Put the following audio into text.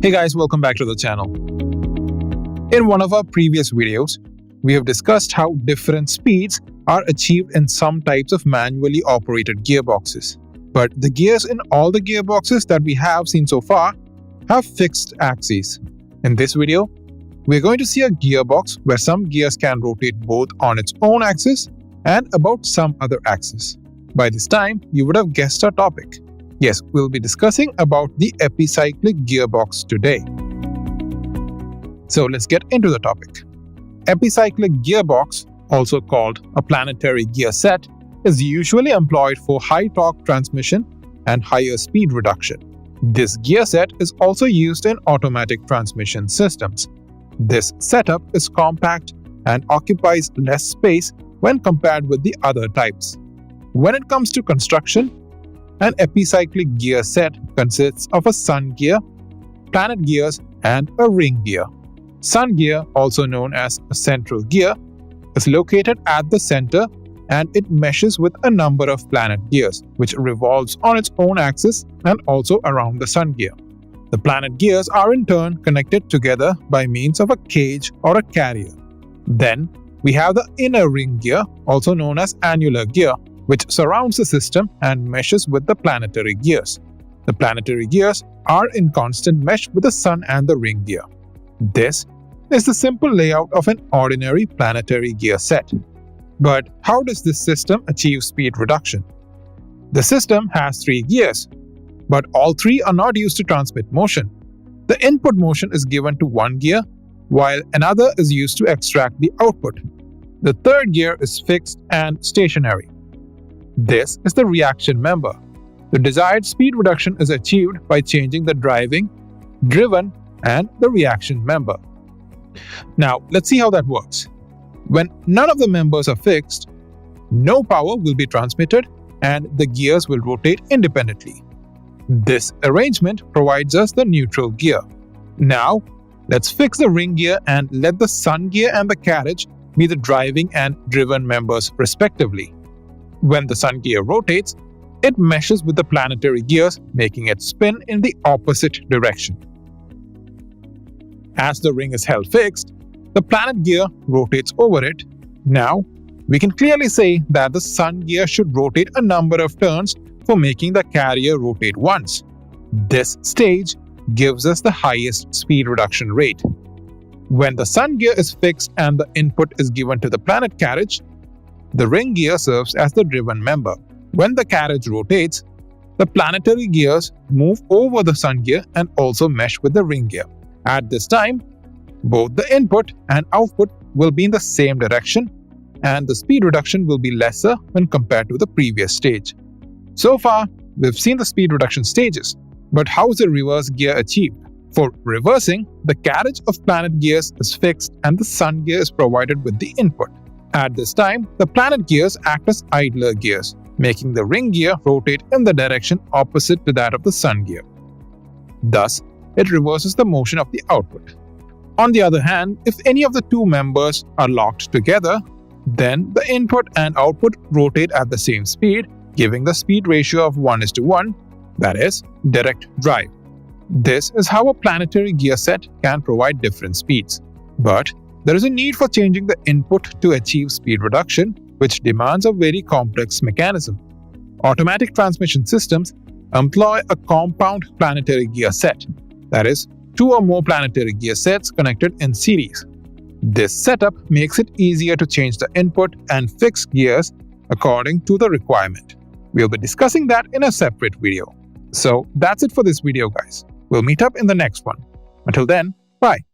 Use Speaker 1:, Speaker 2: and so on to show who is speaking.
Speaker 1: Hey guys, welcome back to the channel. In one of our previous videos, we have discussed how different speeds are achieved in some types of manually operated gearboxes. But the gears in all the gearboxes that we have seen so far have fixed axes. In this video, we're going to see a gearbox where some gears can rotate both on its own axis and about some other axis. By this time, you would have guessed our topic. Yes, we'll be discussing about the epicyclic gearbox today. So let's get into the topic. Epicyclic gearbox, also called a planetary gear set, is usually employed for high torque transmission and higher speed reduction. This gear set is also used in automatic transmission systems. This setup is compact and occupies less space when compared with the other types. When it comes to construction, an epicyclic gear set consists of a sun gear, planet gears, and a ring gear. Sun gear, also known as a central gear, is located at the center and it meshes with a number of planet gears, which revolves on its own axis and also around the sun gear. The planet gears are in turn connected together by means of a cage or a carrier. Then, we have the inner ring gear, also known as annular gear, which surrounds the system and meshes with the planetary gears. The planetary gears are in constant mesh with the sun and the ring gear. This is the simple layout of an ordinary planetary gear set. But how does this system achieve speed reduction? The system has 3 gears, but all 3 are not used to transmit motion. The input motion is given to one gear, while another is used to extract the output. The third gear is fixed and stationary. This is the reaction member. The desired speed reduction is achieved by changing the driving, driven, and the reaction member. Now, let's see how that works. When none of the members are fixed, no power will be transmitted and the gears will rotate independently. This arrangement provides us the neutral gear. Now, let's fix the ring gear and let the sun gear and the carriage be the driving and driven members respectively. When the sun gear rotates, it meshes with the planetary gears, making it spin in the opposite direction. As the ring is held fixed, the planet gear rotates over it. Now, we can clearly say that the sun gear should rotate a number of turns for making the carrier rotate once. This stage gives us the highest speed reduction rate. When the sun gear is fixed and the input is given to the planet carriage, the ring gear serves as the driven member. When the carriage rotates, the planetary gears move over the sun gear and also mesh with the ring gear. At this time, both the input and output will be in the same direction, and the speed reduction will be lesser when compared to the previous stage. So far, we've seen the speed reduction stages, but how is the reverse gear achieved? For reversing, the carriage of planet gears is fixed and the sun gear is provided with the input. At this time, the planet gears act as idler gears, making the ring gear rotate in the direction opposite to that of the sun gear. Thus, it reverses the motion of the output. On the other hand, if any of the 2 members are locked together, then the input and output rotate at the same speed, giving the speed ratio of 1:1, that is, direct drive. This is how a planetary gear set can provide different speeds. But there is a need for changing the input to achieve speed reduction, which demands a very complex mechanism. Automatic transmission systems employ a compound planetary gear set, that is, 2 or more planetary gear sets connected in series. This setup makes it easier to change the input and fix gears according to the requirement. We'll be discussing that in a separate video. So that's it for this video, guys. We'll meet up in the next one. Until then, bye.